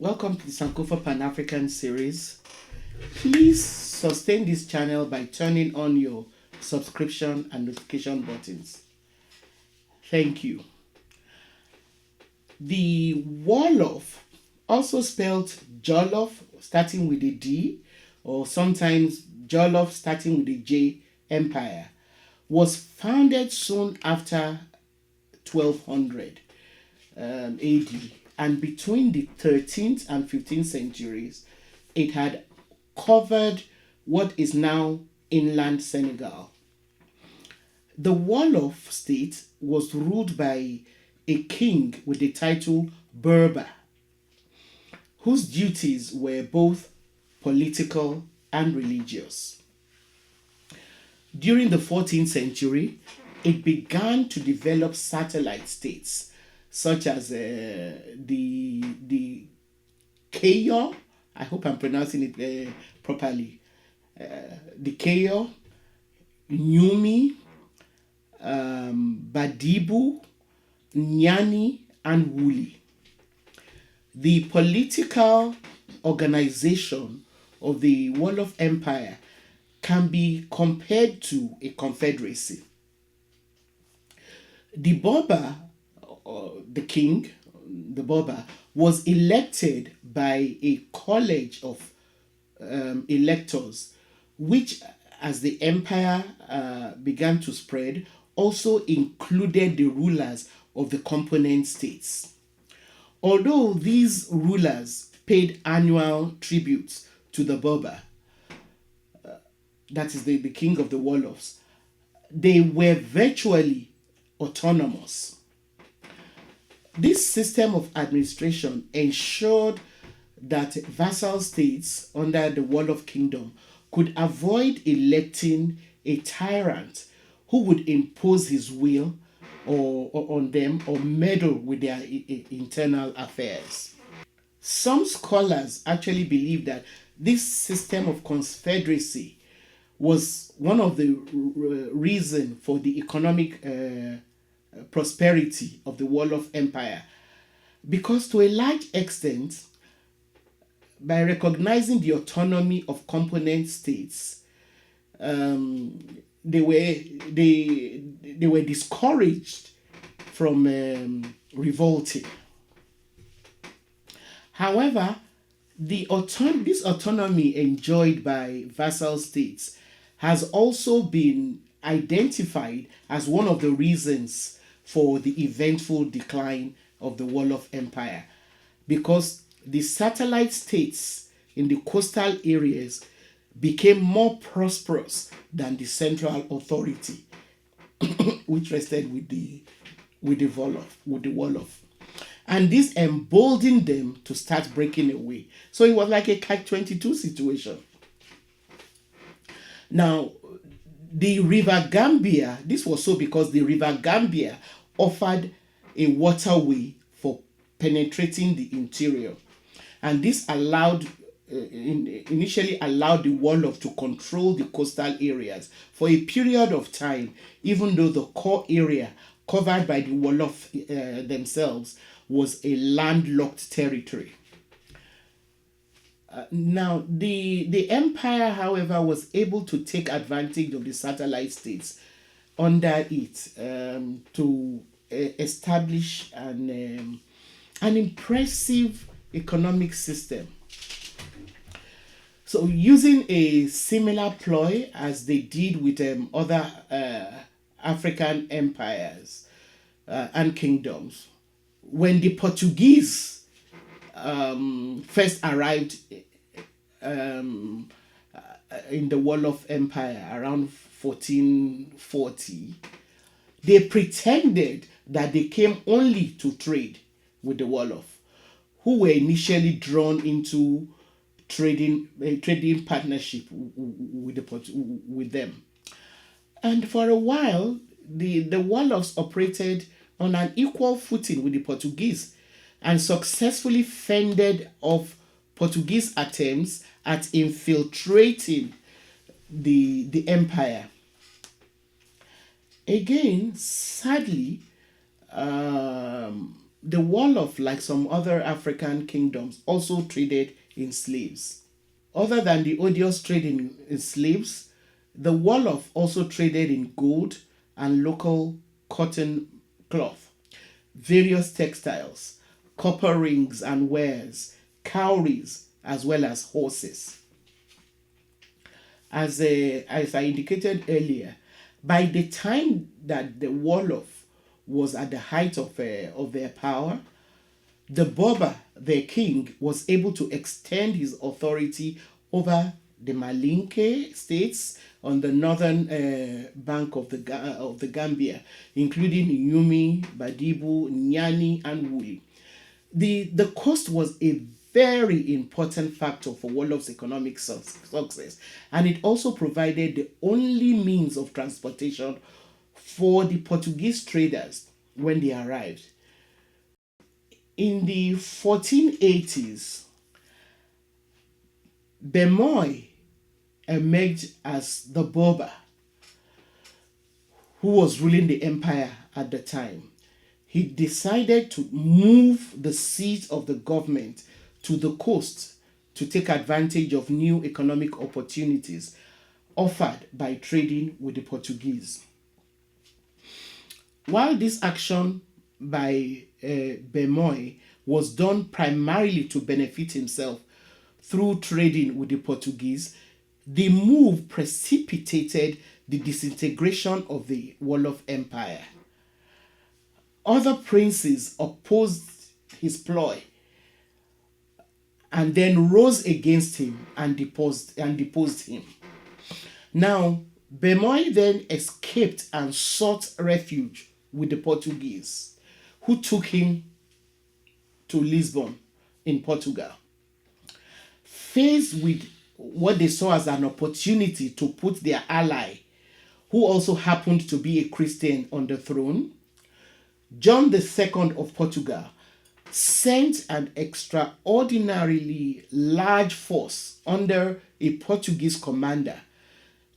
Welcome to the Sankofa Pan-African series. Please sustain this channel by turning on your subscription and notification buttons. Thank you. The Wolof, also spelled Jollof starting with a D, or sometimes Jollof starting with a J, empire, was founded soon after 1200 AD, and between the 13th and 15th centuries, it had covered what is now inland Senegal. The Wolof state was ruled by a king with the title Berber, whose duties were both political and religious. During the 14th century, it began to develop satellite states such as the Kayo. I hope I'm pronouncing it properly. The Kayo, Nyumi, Badibu, Nyani, and Wuli. The political organization of the Wolof Empire can be compared to a confederacy. The Berber, the king, the Berber, was elected by a college of electors, which, as the empire began to spread, also included the rulers of the component states. Although these rulers paid annual tributes to the Berber, that is the king of the Wolofs, they were virtually autonomous. This system of administration ensured that vassal states under the Wolof kingdom could avoid electing a tyrant who would impose his will or on them or meddle with their internal affairs. Some scholars actually believe that this system of confederacy was one of the reasons for the economic prosperity of the Wolof Empire, because to a large extent, by recognizing the autonomy of component states, they were discouraged from revolting. However, this autonomy enjoyed by vassal states has also been identified as one of the reasons for the eventful decline of the Wolof Empire, because the satellite states in the coastal areas became more prosperous than the central authority, which rested with the Wolof. And this emboldened them to start breaking away. So it was like a catch-22 situation. Now, the River Gambia, this was so because the River Gambia offered a waterway for penetrating the interior. And this initially allowed the Wolof to control the coastal areas for a period of time, even though the core area covered by the Wolof themselves was a landlocked territory. Now, the empire, however, was able to take advantage of the satellite states under it to establish an impressive economic system. So, using a similar ploy as they did with other African empires and kingdoms, when the Portuguese first arrived in the Wolof Empire around 1440, they pretended that they came only to trade with the Wolof, who were initially drawn into trading partnership with them. And for a while, the Wolofs operated on an equal footing with the Portuguese and successfully fended off Portuguese attempts at infiltrating the empire. Again, sadly, the The Wolof, like some other African kingdoms, also traded in slaves. Other than the odious trade in slaves, the Wolof also traded in gold and local cotton cloth, various textiles, copper rings and wares, cowries, as well as horses. As I indicated earlier, by the time that the Wolof was at the height of their power, the Berber, their king, was able to extend his authority over the Malinke states on the northern bank of the Gambia, including Yumi, Badibu, Nyani, and Wuli. The coast was a very important factor for Wolof's economic success, and it also provided the only means of transportation for the Portuguese traders when they arrived. In the 1480s, Bemoy emerged as the Berber who was ruling the empire at the time. He decided to move the seat of the government to the coast to take advantage of new economic opportunities offered by trading with the Portuguese. While this action by Bemoy was done primarily to benefit himself through trading with the Portuguese, the move precipitated the disintegration of the Wolof Empire. Other princes opposed his ploy and then rose against him and deposed him. Now, Bemoy then escaped and sought refuge with the Portuguese, who took him to Lisbon in Portugal. Faced with what they saw as an opportunity to put their ally, who also happened to be a Christian, on the throne, John II of Portugal sent an extraordinarily large force under a Portuguese commander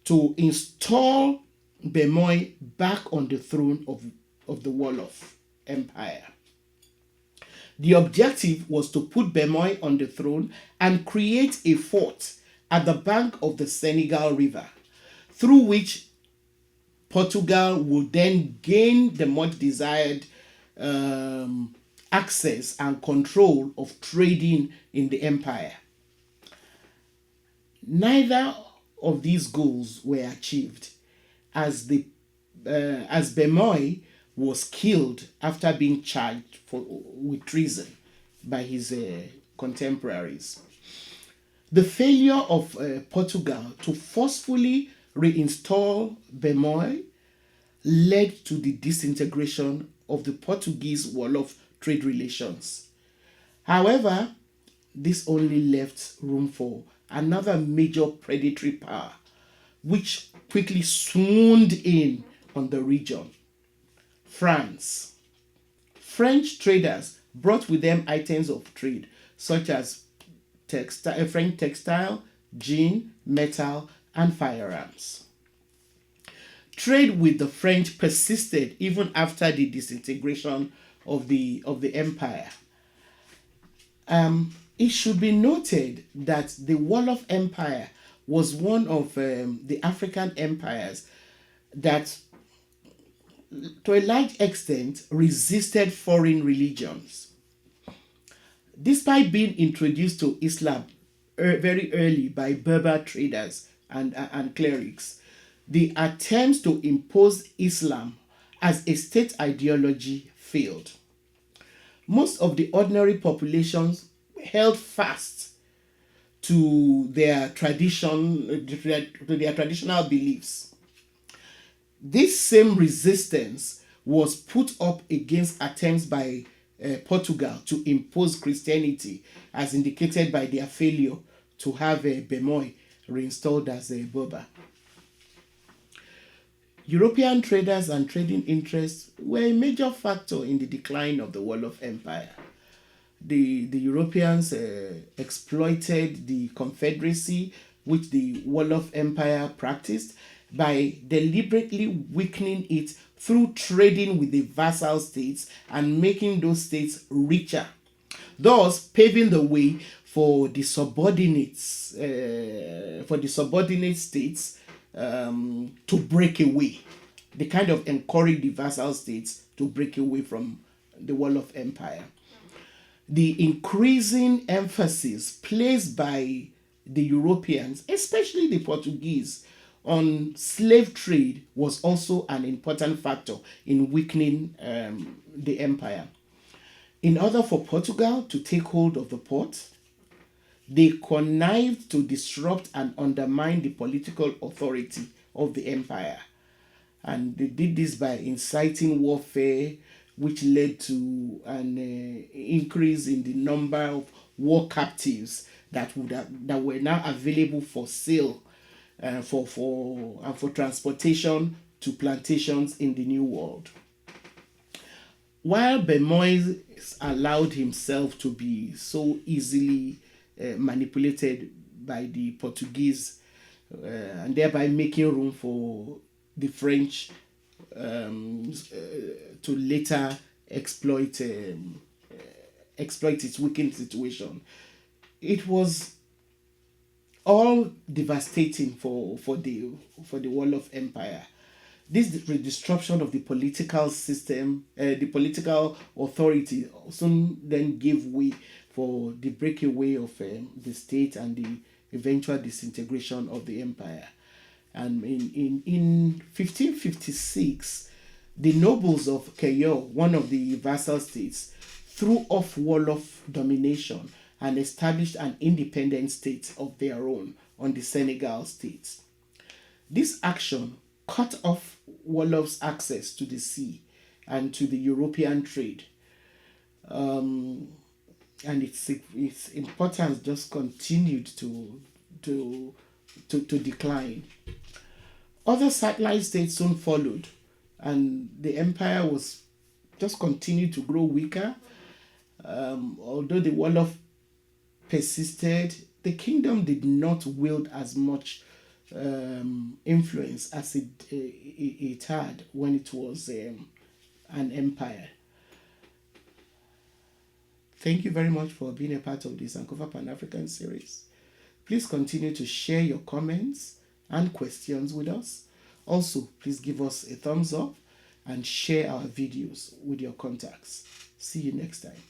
to install Bemoy back on the throne of the Wolof Empire. The objective was to put Bemoy on the throne and create a fort at the bank of the Senegal River, through which Portugal would then gain the much desired access and control of trading in the empire. Neither of these goals were achieved, as Bemoy was killed after being charged with treason by his contemporaries. The failure of Portugal to forcefully reinstall Bemoy led to the disintegration of the Portuguese-Wolof trade relations. However, this only left room for another major predatory power, which quickly swooned in on the region: France. French traders brought with them items of trade such as French textile, gin, metal, and firearms. Trade with the French persisted even after the disintegration of the empire. It should be noted that the Wolof Empire was one of the African empires that, to a large extent, resisted foreign religions. Despite being introduced to Islam very early by Berber traders and clerics, the attempts to impose Islam as a state ideology failed. Most of the ordinary populations held fast to their traditional beliefs. This same resistance was put up against attempts by Portugal to impose Christianity, as indicated by their failure to have Bemoy reinstalled as a Berber. European traders and trading interests were a major factor in the decline of the Wolof Empire. The Europeans exploited the confederacy which the Wolof Empire practiced by deliberately weakening it through trading with the vassal states and making those states richer, thus paving the way for the subordinate states to break away. They kind of encourage the vassal states to break away from the Wolof Empire. The increasing emphasis placed by the Europeans, especially the Portuguese, on slave trade was also an important factor in weakening the empire. In order for Portugal to take hold of the port, they connived to disrupt and undermine the political authority of the empire. And they did this by inciting warfare, which led to an increase in the number of war captives that were now available for sale, for transportation to plantations in the New World. While Bemois allowed himself to be so easily manipulated by the Portuguese, and thereby making room for the French to later exploit its weakened situation, it was all devastating for the Wolof Empire. This disruption of the political system, the political authority, soon then gave way for the breakaway of the state and the eventual disintegration of the empire. And in 1556, the nobles of Keyo, one of the vassal states, threw off Wolof domination and established an independent state of their own on the Senegal states. This action cut off Wolof's access to the sea and to the European trade. And its importance just continued to decline. Other satellite states soon followed, and the empire was just continued to grow weaker. Although the Wolof persisted, the kingdom did not wield as much influence as it had when it was an empire. Thank you very much for being a part of this Sankofa Pan-African series. Please continue to share your comments and questions with us. Also, please give us a thumbs up and share our videos with your contacts. See you next time.